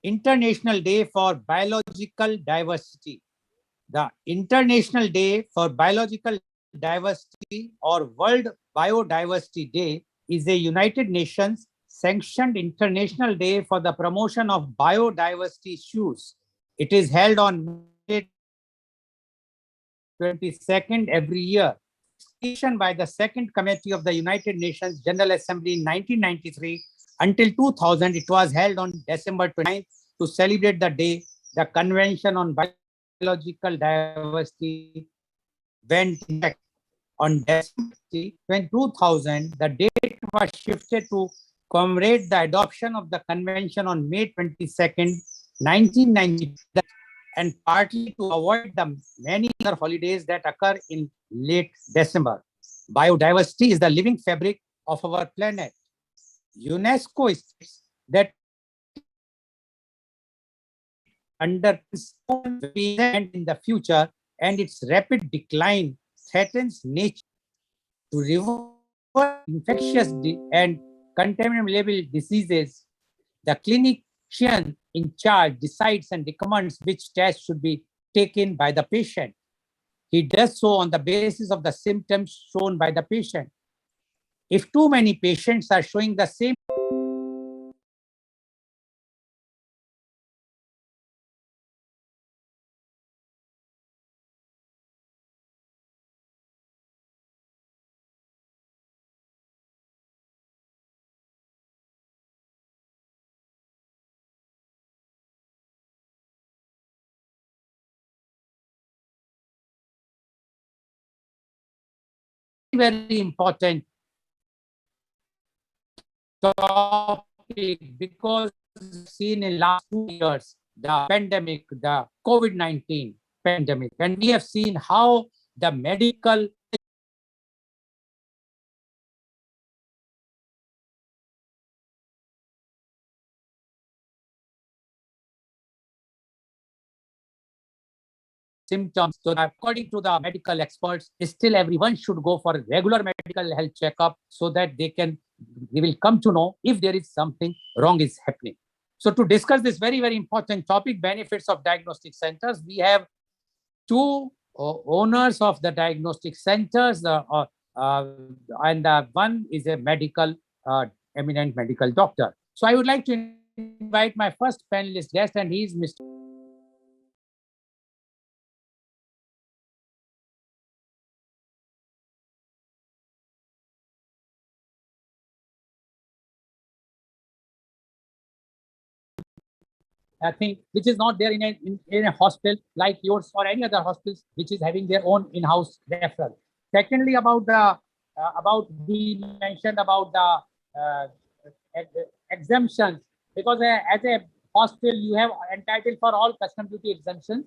International Day for Biological Diversity. The International Day for Biological Diversity or World Biodiversity Day is a United Nations sanctioned international day for the promotion of biodiversity issues. It is held on May 22nd every year. By the Second Committee of the United Nations General Assembly in 1993 until 2000, it was held on December 29th to celebrate the day. The Convention on Biological Diversity went into on December 2000. The date was shifted to commemorate the adoption of the convention on May 22nd, 1990, and partly to avoid the many other holidays that occur in late December. Biodiversity is the living fabric of our planet. UNESCO states that under in the future, and its rapid decline threatens nature. To reverse infectious and contaminable diseases, the clinician in charge decides and recommends which tests should be taken by the patient. He does so on the basis of the symptoms shown by the patient. If too many patients are showing the same very important topic because seen in last 2 years the pandemic, the COVID-19 pandemic, and we have seen how the medical symptoms. So according to the medical experts, still everyone should go for regular medical health checkup so that they will come to know if there is something wrong is happening. So to discuss this very, very important topic, benefits of diagnostic centers, we have two owners of the diagnostic centers, and one is a eminent medical doctor. So I would like to invite my first panelist guest, and he is Mr. Thing which is not there in a hospital like yours or any other hospitals which is having their own in-house referral. Secondly, about we mentioned about the exemptions, because as a hospital you have entitled for all custom duty exemptions,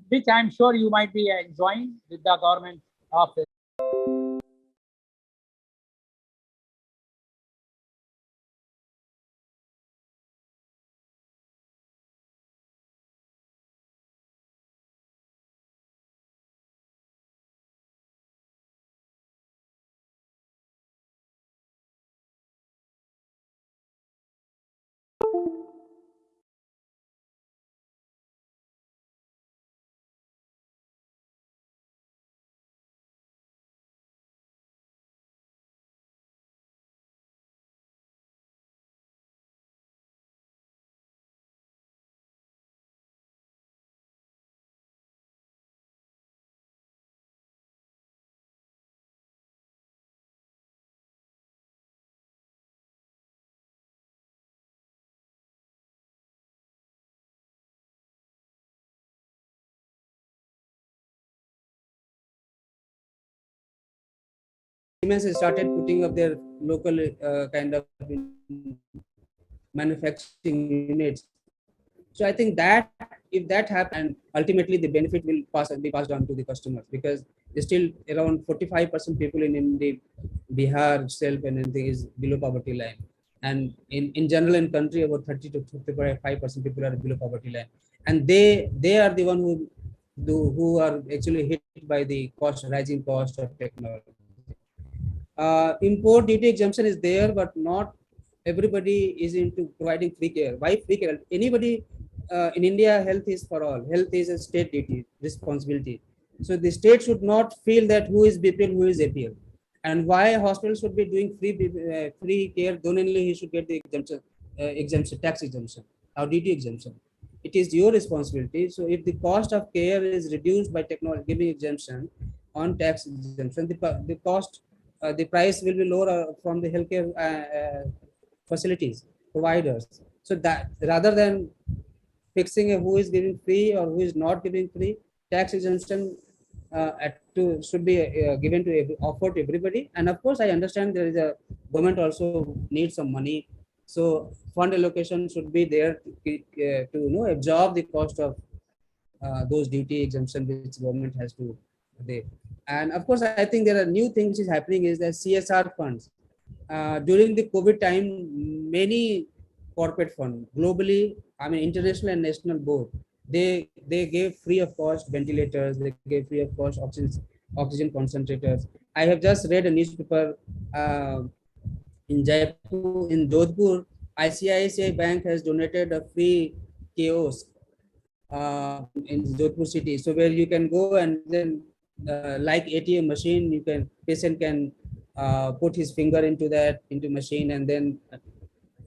which I'm sure you might be enjoying with the government office. Siemens has started putting up their local kind of manufacturing units. So I think that if that happens, and ultimately the benefit will be passed on to the customers, because still around 45% people in the Bihar itself and anything is below poverty line. And in general in country, about 30 to 55% people are below poverty line. And they are the one who are actually hit by the rising cost of technology. Import duty exemption is there, but not everybody is into providing free care. Why free care? Anybody in India, health is for all. Health is a state duty, responsibility. So the state should not feel that who is BPL, who is APL, and why hospitals should be doing free care. Then only he should get the exemption, tax exemption or duty exemption. It is your responsibility. So if the cost of care is reduced by technology giving exemption on tax exemption, the cost, the price will be lower from the healthcare facilities providers. So that rather than fixing who is giving free or who is not giving free, tax exemption should be given to offered to everybody. And of course, I understand there is a government also needs some money, so fund allocation should be there to absorb the cost of those duty exemption which government has to they. And of course, I think there are new things is happening is that CSR funds. During the COVID time, many corporate fund globally, I mean international and national both, they gave free of cost ventilators, they gave free of cost oxygen concentrators. I have just read a newspaper in Jaipur, in Jodhpur, ICICI Bank has donated a free kiosk in Jodhpur city. So where you can go and then like ATM machine, you can patient can put his finger into that into machine and then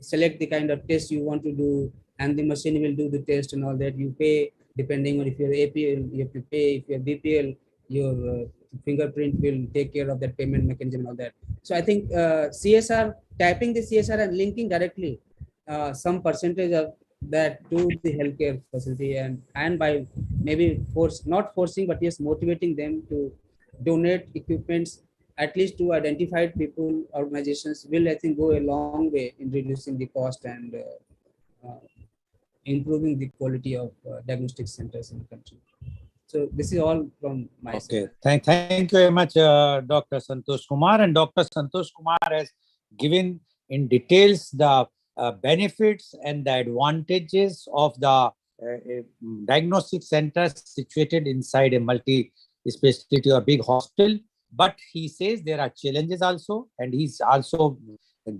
select the kind of test you want to do, and the machine will do the test and all that. You pay depending on if you're APL, you have to pay. If you're BPL, your fingerprint will take care of that payment mechanism and all that. So I think CSR, tapping the CSR and linking directly some percentage of that to the healthcare facility, and by maybe not forcing, but yes, motivating them to donate equipments at least to identified people, organizations will, I think, go a long way in reducing the cost and improving the quality of diagnostic centers in the country. So this is all from my Okay, side. thank you very much, Dr. Santosh Kumar. And Dr. Santosh Kumar has given in details the benefits and the advantages of the diagnostic centers situated inside a multi-specialty or big hospital. But he says there are challenges also, and he's also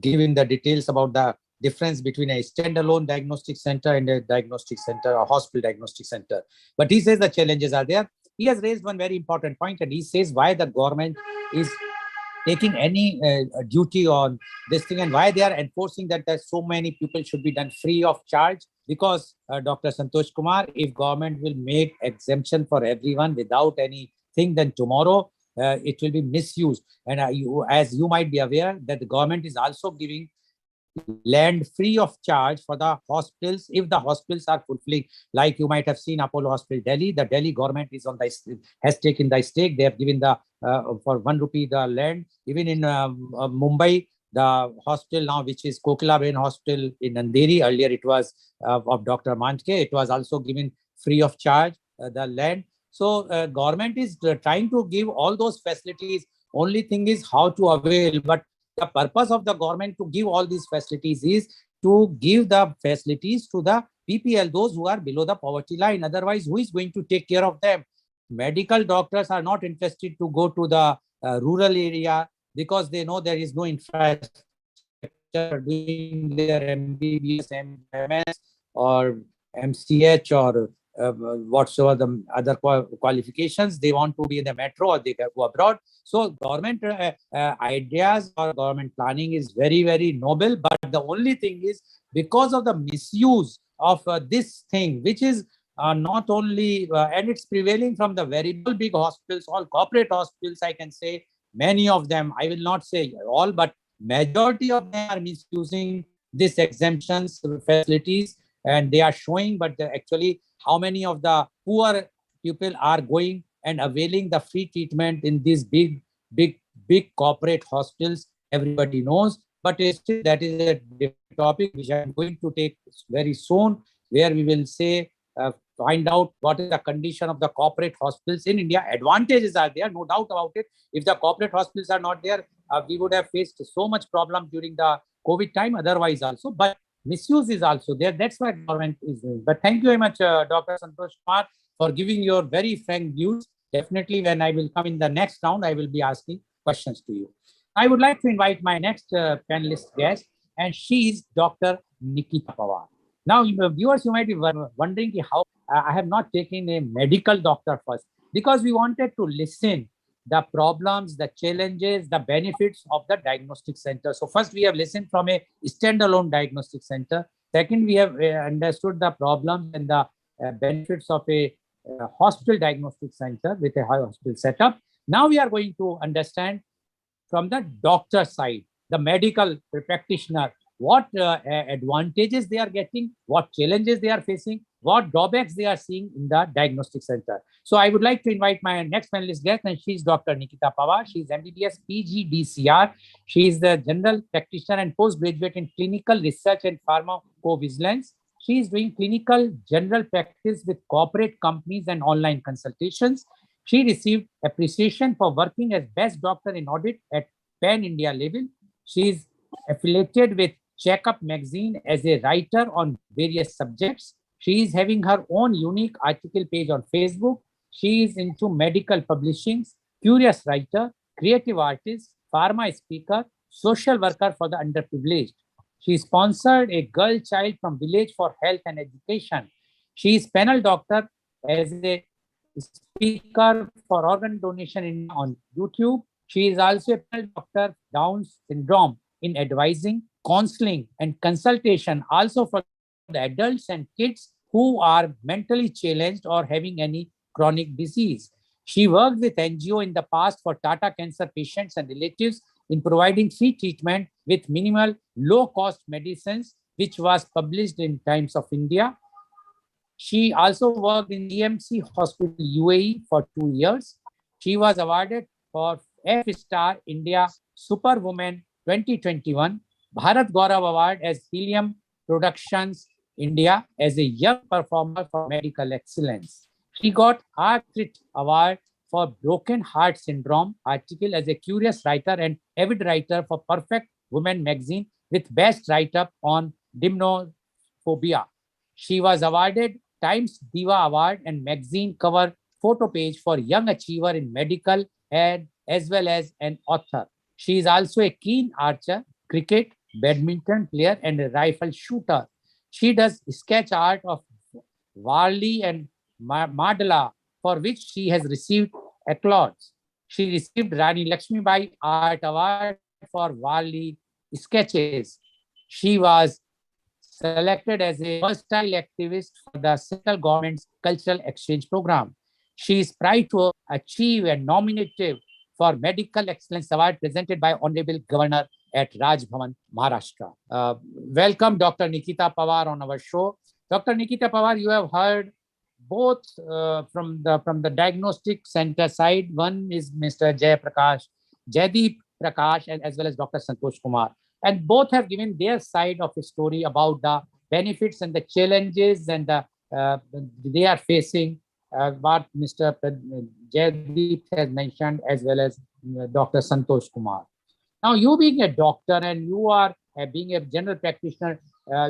giving the details about the difference between a standalone diagnostic center and a diagnostic center, a hospital diagnostic center. But he says the challenges are there. He has raised one very important point, and he says why the government is taking any duty on this thing and why they are enforcing that so many people should be done free of charge. Because Dr. Santosh Kumar, if government will make exemption for everyone without anything, then tomorrow it will be misused. And as you might be aware, that the government is also giving land free of charge for the hospitals if the hospitals are fulfilling. Like you might have seen Apollo Hospital Delhi, the Delhi government is on the has taken the stake. They have given the for 1 rupee the land. Even in Mumbai, the hospital now, which is 𝐂𝐀𝐑𝐔 Hospital in Andheri, earlier it was of Dr. Manchke, it was also given free of charge the land. So government is trying to give all those facilities. Only thing is how to avail. But the purpose of the government to give all these facilities is to give the facilities to the PPL, those who are below the poverty line. Otherwise, who is going to take care of them? Medical doctors are not interested to go to the rural area because they know there is no infrastructure doing their MBBS, MS, or MCH, or whatsoever the other qualifications. They want to be in the metro or they can go abroad. So government ideas or government planning is very, very noble. But the only thing is, because of the misuse of this thing, which is not only, and it's prevailing from the very big hospitals, all corporate hospitals, I can say, many of them, I will not say all, but majority of them are misusing this exemptions facilities, and they are showing, but actually how many of the poor people are going and availing the free treatment in these big corporate hospitals, everybody knows. But still, that is a different topic which I'm going to take very soon, where we will say find out what is the condition of the corporate hospitals in India. Advantages are there, no doubt about it. If the corporate hospitals are not there, we would have faced so much problem during the COVID time, otherwise also. But misuse is also there. That's why government is doing. But thank you very much, Dr. Santosh Kumar, for giving your very frank views. Definitely, when I will come in the next round, I will be asking questions to you. I would like to invite my next panelist guest, and she is Dr. Nikita Pawar. Now, viewers, you might be wondering how I have not taken a medical doctor first, because we wanted to listen the problems, the challenges, the benefits of the diagnostic center. So first we have listened from a standalone diagnostic center. Second, we have understood the problems and the benefits of a hospital diagnostic center with a hospital setup. Now we are going to understand from the doctor side, the medical practitioner, what advantages they are getting, what challenges they are facing, what drawbacks they are seeing in the diagnostic center. So I would like to invite my next panelist guest, and she is Dr. Nikita Pawar. She is MBBS PG DCR. She is the general practitioner and postgraduate in clinical research and pharmacovigilance. She is doing clinical general practice with corporate companies and online consultations. She received appreciation for working as best doctor in audit at Pan India level. She is affiliated with Checkup magazine as a writer on various subjects. She is having her own unique article page on Facebook. She is into medical publishing, curious writer, creative artist, pharma speaker, social worker for the underprivileged. She sponsored a girl child from village for health and education. She is panel doctor as a speaker for organ donation in on YouTube. She is also a panel doctor Down syndrome in advising, counseling, and consultation, also for the adults and kids who are mentally challenged or having any chronic disease. She worked with NGO in the past for Tata cancer patients and relatives in providing free treatment with minimal, low-cost medicines, which was published in Times of India. She also worked in EMC Hospital UAE for 2 years. She was awarded for F-Star India Superwoman 2021, Bharat Gaurav Award as Helium Productions India as a young performer for medical excellence. She got Arthrit Award for Broken Heart Syndrome article as a curious writer and avid writer for Perfect Woman magazine with best write-up on dimnophobia. She was awarded Times Diva Award and magazine cover photo page for Young Achiever in Medical and as well as an author. She is also a keen archer, cricket, badminton player, and a rifle shooter. She does sketch art of Varli and Mandala, for which she has received accolades. She received Rani Lakshmibai Art Award for Varli sketches. She was selected as a versatile activist for the central government's cultural exchange program. She is proud to achieve a nominative for Medical Excellence Award presented by Honorable Governor at Raj Bhavan, Maharashtra. Welcome, Dr. Nikita Pawar, on our show. Dr. Nikita Pawar, you have heard both from the diagnostic center side. One is Mr. Jaideep Prakash, and as well as Dr. Santosh Kumar, and both have given their side of the story about the benefits and the challenges and they are facing. What Mr. Jaideep has mentioned, as well as Dr. Santosh Kumar. Now, you being a doctor and you are being a general practitioner,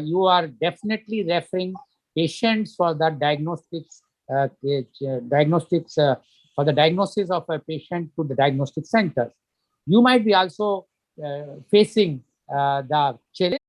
you are definitely referring patients for the diagnostics for the diagnosis of a patient to the diagnostic centers. You might be also facing the challenge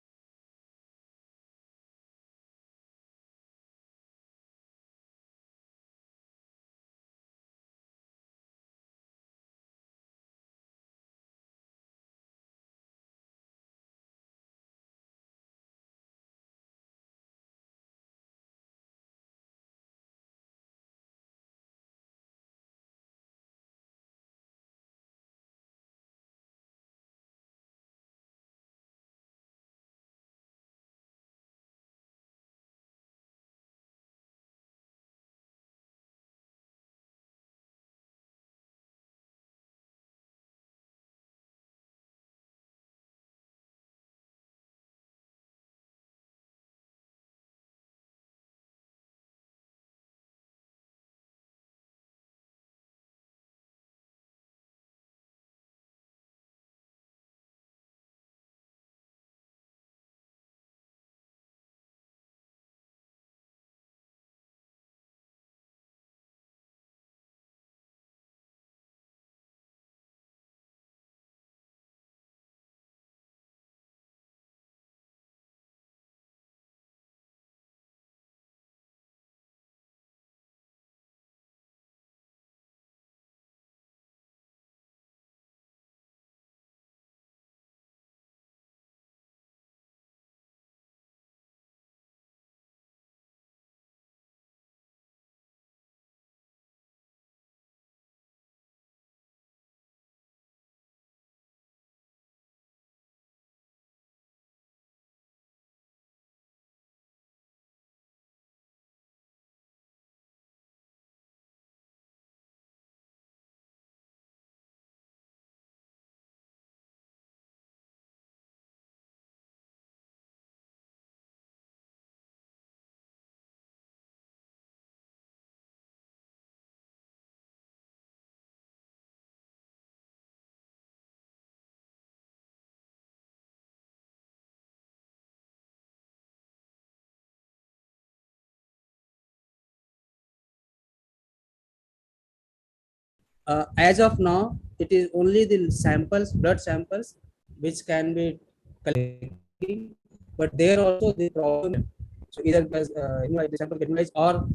As of now, it is only the samples, blood samples, which can be collected, but there also the problem. So either because the sample get invalid, or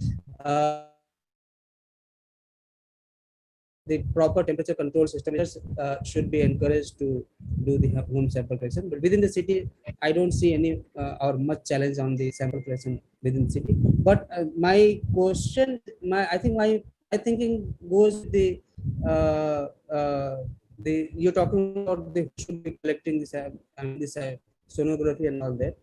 the proper temperature control system should be encouraged to do the home sample collection. But within the city, I don't see any or much challenge on the sample collection within the city. But my question, I think my thinking goes with uh, uh, the you're talking about the who should be collecting this sonography and all that.